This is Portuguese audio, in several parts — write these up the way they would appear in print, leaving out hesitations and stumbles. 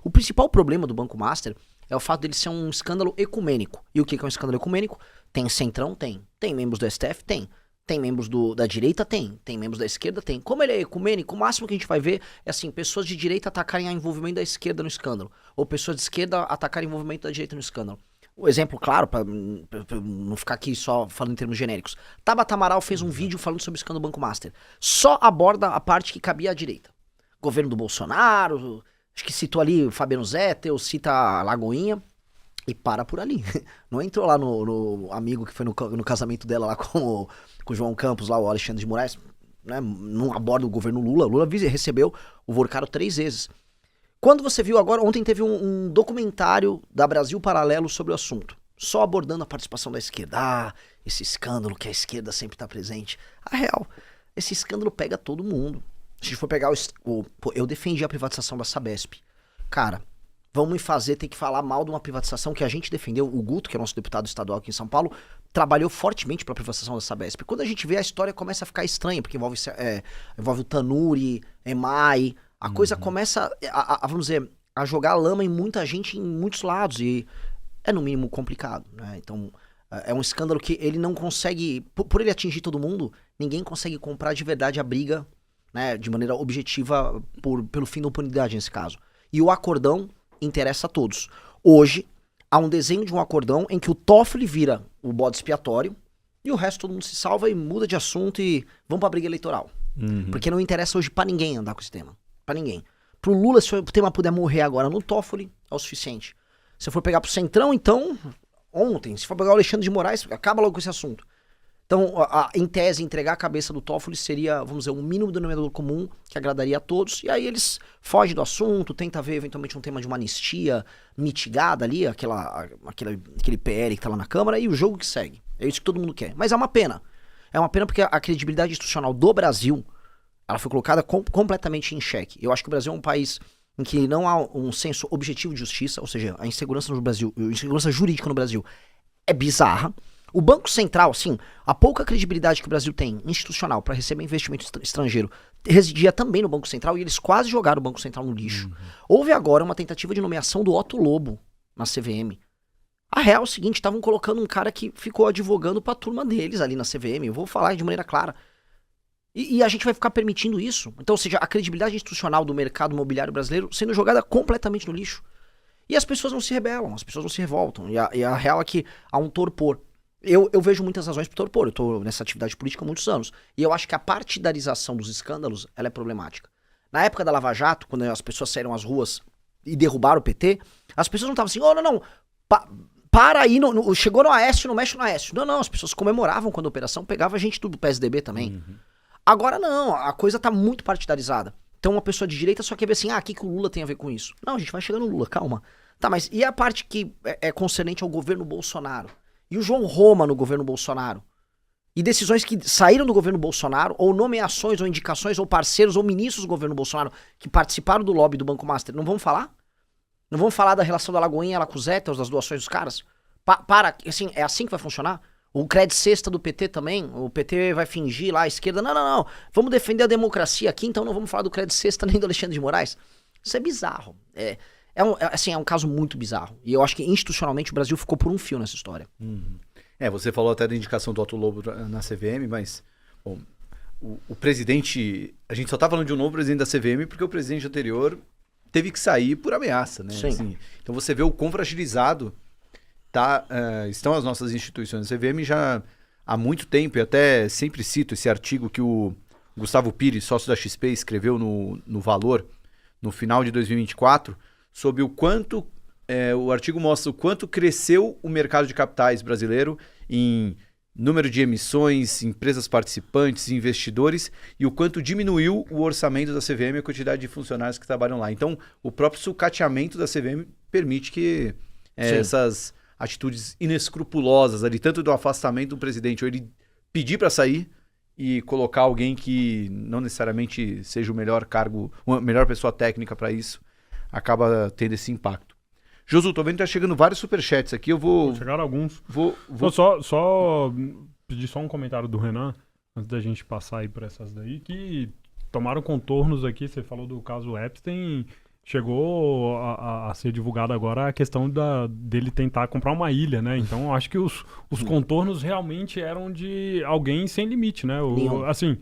O principal problema do Banco Master é o fato dele ser um escândalo ecumênico. E o que é um escândalo ecumênico? Tem centrão? Tem. Tem membros do STF? Tem. Tem membros da direita? Tem. Tem membros da esquerda? Tem. Como ele é ecumênico, o máximo que a gente vai ver é assim, pessoas de direita atacarem o envolvimento da esquerda no escândalo. Ou pessoas de esquerda atacarem o envolvimento da direita no escândalo. O exemplo claro, pra não ficar aqui só falando em termos genéricos. Tabata Amaral fez um vídeo falando sobre o escândalo Banco Master. Só aborda a parte que cabia à direita. Governo do Bolsonaro, acho que citou ali o Fabiano Zettel, cita a Lagoinha. E para por ali. Não entrou lá no amigo que foi no casamento dela lá com o João Campos, lá o Alexandre de Moraes, né? Não aborda o governo Lula. Lula recebeu o Vorcaro 3 vezes. Quando você viu agora, ontem teve um documentário da Brasil Paralelo sobre o assunto. Só abordando a participação da esquerda. Ah, esse escândalo que a esquerda sempre está presente. A real, esse escândalo pega todo mundo. Se a gente for pegar eu defendi a privatização da Sabesp. Cara, vamos me fazer ter que falar mal de uma privatização que a gente defendeu. O Guto, que é nosso deputado estadual aqui em São Paulo, trabalhou fortemente para a privatização da Sabesp. Quando a gente vê, a história começa a ficar estranha, porque envolve o Tanuri, EMAI, a coisa começa vamos dizer, a jogar lama em muita gente em muitos lados, e é no mínimo complicado, né? Então, é um escândalo que ele não consegue, por ele atingir todo mundo, ninguém consegue comprar de verdade a briga, né, de maneira objetiva pelo fim da impunidade nesse caso. E o acordão interessa a todos. Hoje, há um desenho de um acordão em que o Toffoli vira o bode expiatório e o resto todo mundo se salva e muda de assunto e vamos pra briga eleitoral. Porque não interessa hoje pra ninguém andar com esse tema. Pra ninguém. Pro Lula, se o tema puder morrer agora no Toffoli, é o suficiente. Se for pegar pro Centrão, então, ontem. Se for pegar o Alexandre de Moraes, acaba logo com esse assunto. Então, em tese, entregar a cabeça do Toffoli seria, vamos dizer, um mínimo denominador comum que agradaria a todos. E aí eles fogem do assunto, tenta ver eventualmente um tema de uma anistia mitigada ali, aquele PL que tá lá na Câmara, e o jogo que segue. É isso que todo mundo quer. Mas é uma pena. É uma pena porque a credibilidade institucional do Brasil, ela foi colocada completamente em xeque. Eu acho que o Brasil é um país em que não há um senso objetivo de justiça, ou seja, a insegurança no Brasil, a insegurança jurídica no Brasil é bizarra. O Banco Central, assim, a pouca credibilidade que o Brasil tem institucional para receber investimento estrangeiro residia também no Banco Central, e eles quase jogaram o Banco Central no lixo. Houve agora uma tentativa de nomeação do Otto Lobo na CVM. A real é o seguinte, estavam colocando um cara que ficou advogando pra turma deles ali na CVM, eu vou falar de maneira clara. E a gente vai ficar permitindo isso. Então, ou seja, a credibilidade institucional do mercado imobiliário brasileiro sendo jogada completamente no lixo. E as pessoas não se rebelam, as pessoas não se revoltam. E a real é que há um torpor. Eu vejo muitas razões pro torpor, eu tô nessa atividade política há muitos anos. E eu acho que a partidarização dos escândalos, ela é problemática. Na época da Lava Jato, quando as pessoas saíram às ruas e derrubaram o PT, as pessoas não estavam assim, não, para aí, chegou no Aécio, não mexe no Aécio. Não, as pessoas comemoravam quando a operação pegava gente do PSDB também. Agora não, a coisa tá muito partidarizada. Então uma pessoa de direita só quer ver assim, o que o Lula tem a ver com isso? Não, a gente vai chegar no Lula, calma. Tá, mas e a parte que é concernente ao governo Bolsonaro? E o João Roma no governo Bolsonaro? E decisões que saíram do governo Bolsonaro, ou nomeações, ou indicações, ou parceiros, ou ministros do governo Bolsonaro que participaram do lobby do Banco Master, não vamos falar? Não vamos falar da relação da Lagoinha, ela com os Zettel, das doações dos caras? Assim, é assim que vai funcionar? O Cred Sexta do PT também, o PT vai fingir lá, a esquerda, não, vamos defender a democracia aqui, então não vamos falar do Cred Sexta nem do Alexandre de Moraes. Isso é bizarro, é um caso muito bizarro, e eu acho que institucionalmente o Brasil ficou por um fio nessa história. Você falou até da indicação do Otto Lobo na CVM, mas bom, o presidente, a gente só tá falando de um novo presidente da CVM porque o presidente anterior teve que sair por ameaça, né? Sim. Assim, então você vê o quão fragilizado estão as nossas instituições. A CVM já há muito tempo, e até sempre cito esse artigo que o Gustavo Pires, sócio da XP, escreveu no Valor, no final de 2024, sobre o quanto, o artigo mostra o quanto cresceu o mercado de capitais brasileiro em número de emissões, empresas participantes, investidores, e o quanto diminuiu o orçamento da CVM e a quantidade de funcionários que trabalham lá. Então, o próprio sucateamento da CVM permite que essas atitudes inescrupulosas ali, tanto do afastamento do presidente, ou ele pedir para sair e colocar alguém que não necessariamente seja o melhor cargo, a melhor pessoa técnica para isso, acaba tendo esse impacto. Josu, tô vendo que tá chegando vários superchats aqui, eu vou... Chegaram alguns. Vou... Só pedir só um comentário do Renan, antes da gente passar aí por essas daí, que tomaram contornos aqui, você falou do caso Epstein, chegou a ser divulgada agora a questão dele tentar comprar uma ilha, né? Então, eu acho que os contornos realmente eram de alguém sem limite, né? Assim,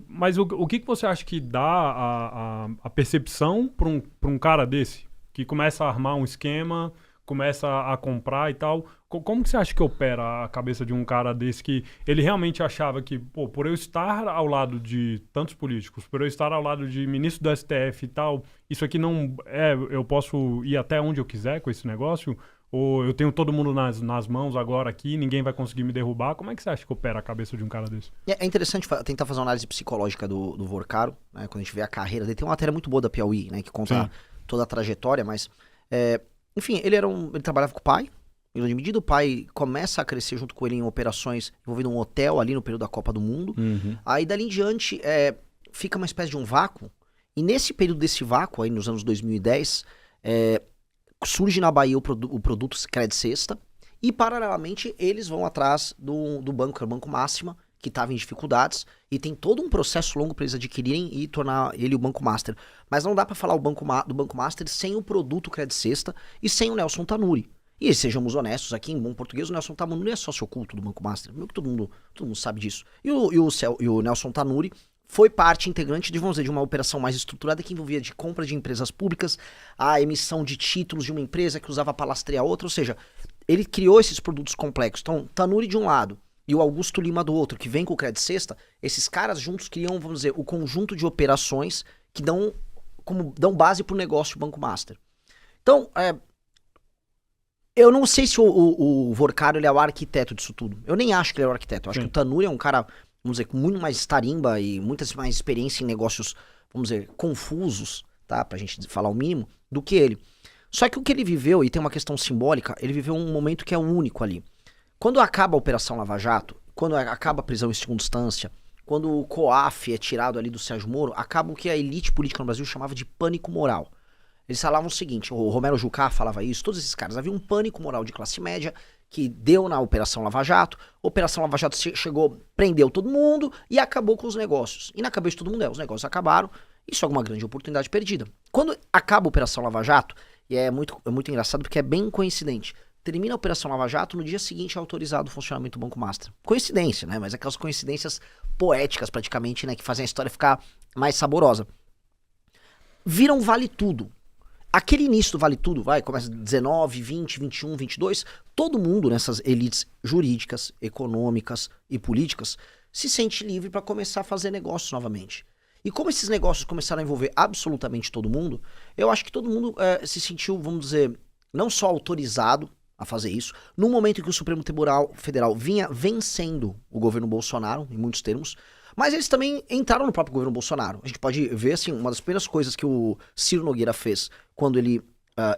mas o que você acha que dá a percepção para um cara desse? Que começa a armar um esquema, começa a comprar e tal. Como que você acha que opera a cabeça de um cara desse que ele realmente achava que, pô, por eu estar ao lado de tantos políticos, por eu estar ao lado de ministro do STF e tal, isso aqui não é, eu posso ir até onde eu quiser com esse negócio? Ou eu tenho todo mundo nas mãos agora aqui, ninguém vai conseguir me derrubar? Como é que você acha que opera a cabeça de um cara desse? É interessante tentar fazer uma análise psicológica do Vorcaro, né? Quando a gente vê a carreira dele. Tem uma matéria muito boa da Piauí, né? Que conta toda a trajetória, mas... enfim, ele trabalhava com o pai. Em grande medida, o pai começa a crescer junto com ele em operações envolvendo um hotel ali no período da Copa do Mundo. Aí, dali em diante, fica uma espécie de um vácuo. E nesse período desse vácuo, aí nos anos 2010, surge na Bahia o produto Cred Sexta. E, paralelamente, eles vão atrás do banco, que era o Banco Máxima, que estava em dificuldades. E tem todo um processo longo para eles adquirirem e tornar ele o Banco Master. Mas não dá para falar do Banco Master sem o produto Cred Sexta e sem o Nelson Tanuri. E sejamos honestos aqui, em bom português, o Nelson Tanuri é sócio oculto do Banco Master. Meio que todo mundo sabe disso. E o Nelson Tanuri foi parte integrante de, vamos dizer, de uma operação mais estruturada que envolvia de compra de empresas públicas, a emissão de títulos de uma empresa que usava para lastrear outra. Ou seja, ele criou esses produtos complexos. Então, Tanuri de um lado e o Augusto Lima do outro, que vem com o Cred Sexta, esses caras juntos criam, vamos dizer, o conjunto de operações que dão base para o negócio do Banco Master. Então, eu não sei se o Vorcaro ele é o arquiteto disso tudo. Eu nem acho que ele é o arquiteto. Eu acho que o Tanuri é um cara, vamos dizer, com muito mais tarimba e muitas mais experiência em negócios, vamos dizer, confusos, tá? Pra gente falar o mínimo, do que ele. Só que o que ele viveu, e tem uma questão simbólica, ele viveu um momento que é único ali. Quando acaba a Operação Lava Jato, quando acaba a prisão em segunda instância, quando o COAF é tirado ali do Sérgio Moro, acaba o que a elite política no Brasil chamava de pânico moral. Eles falavam o seguinte, o Romero Jucá falava isso, todos esses caras, havia um pânico moral de classe média que deu na Operação Lava Jato, a Operação Lava Jato chegou, prendeu todo mundo e acabou com os negócios. E na cabeça de todo mundo os negócios acabaram, isso é uma grande oportunidade perdida. Quando acaba a Operação Lava Jato, e é muito engraçado porque é bem coincidente, termina a Operação Lava Jato, no dia seguinte é autorizado o funcionamento do Banco Master. Coincidência, né? Mas aquelas coincidências poéticas praticamente, né? Que fazem a história ficar mais saborosa. Viram Vale Tudo. Aquele início do Vale Tudo, começa 19, 20, 21, 22, todo mundo nessas elites jurídicas, econômicas e políticas se sente livre para começar a fazer negócios novamente. E como esses negócios começaram a envolver absolutamente todo mundo, eu acho que todo mundo se sentiu, vamos dizer, não só autorizado a fazer isso, no momento em que o Supremo Tribunal Federal vinha vencendo o governo Bolsonaro, em muitos termos, mas eles também entraram no próprio governo Bolsonaro. A gente pode ver, assim, uma das primeiras coisas que o Ciro Nogueira fez quando ele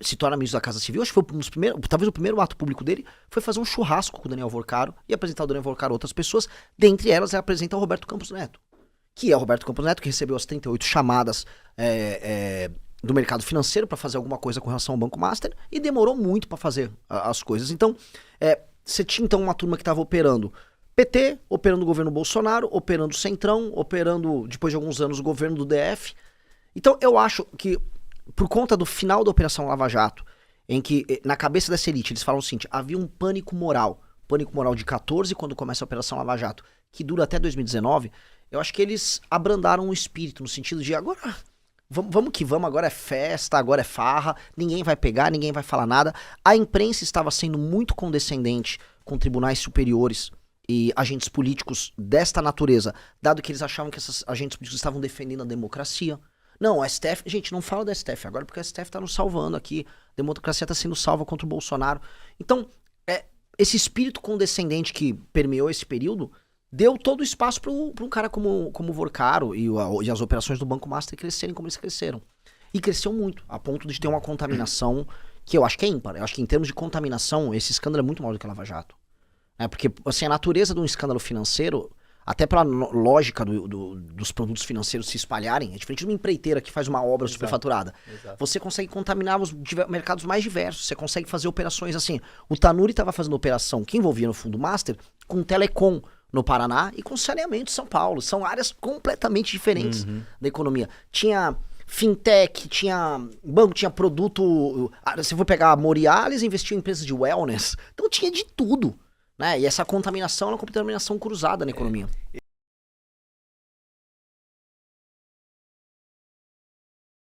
se torna ministro da Casa Civil, acho que foi um dos primeiros, talvez o primeiro ato público dele, foi fazer um churrasco com o Daniel Vorcaro e apresentar o Daniel Vorcaro a outras pessoas, dentre elas ele apresenta o Roberto Campos Neto, que é o Roberto Campos Neto que recebeu as 38 chamadas do mercado financeiro para fazer alguma coisa com relação ao Banco Master e demorou muito para fazer as coisas. Então, você tinha então uma turma que estava operando PT, operando o governo Bolsonaro, operando o Centrão, operando, depois de alguns anos, o governo do DF. Então, eu acho que, por conta do final da Operação Lava Jato, em que, na cabeça dessa elite, eles falam o seguinte, havia um pânico moral de 14, quando começa a Operação Lava Jato, que dura até 2019, eu acho que eles abrandaram o espírito, no sentido de, agora, vamos que vamos, agora é festa, agora é farra, ninguém vai pegar, ninguém vai falar nada. A imprensa estava sendo muito condescendente com tribunais superiores e agentes políticos desta natureza, dado que eles achavam que esses agentes políticos estavam defendendo a democracia. Não, o STF, gente, não fala do STF agora, porque o STF está nos salvando aqui, a democracia está sendo salva contra o Bolsonaro. Então, esse espírito condescendente que permeou esse período deu todo o espaço para um cara como o Vorcaro e as operações do Banco Master crescerem como eles cresceram. E cresceu muito, a ponto de ter uma contaminação que eu acho que é ímpar. Eu acho que em termos de contaminação, esse escândalo é muito maior do que a Lava Jato. Porque assim, a natureza de um escândalo financeiro, até pela lógica dos produtos financeiros se espalharem, é diferente de uma empreiteira que faz uma obra superfaturada. Você consegue contaminar os mercados mais diversos, você consegue fazer operações assim. O Tanuri estava fazendo operação que envolvia no fundo Master com telecom no Paraná e com saneamento em São Paulo. São áreas completamente diferentes da economia. Tinha fintech, tinha banco, tinha produto. Se for pegar a Borealis, investiu em empresas de wellness. Então tinha de tudo, né? E essa contaminação é uma contaminação cruzada na economia.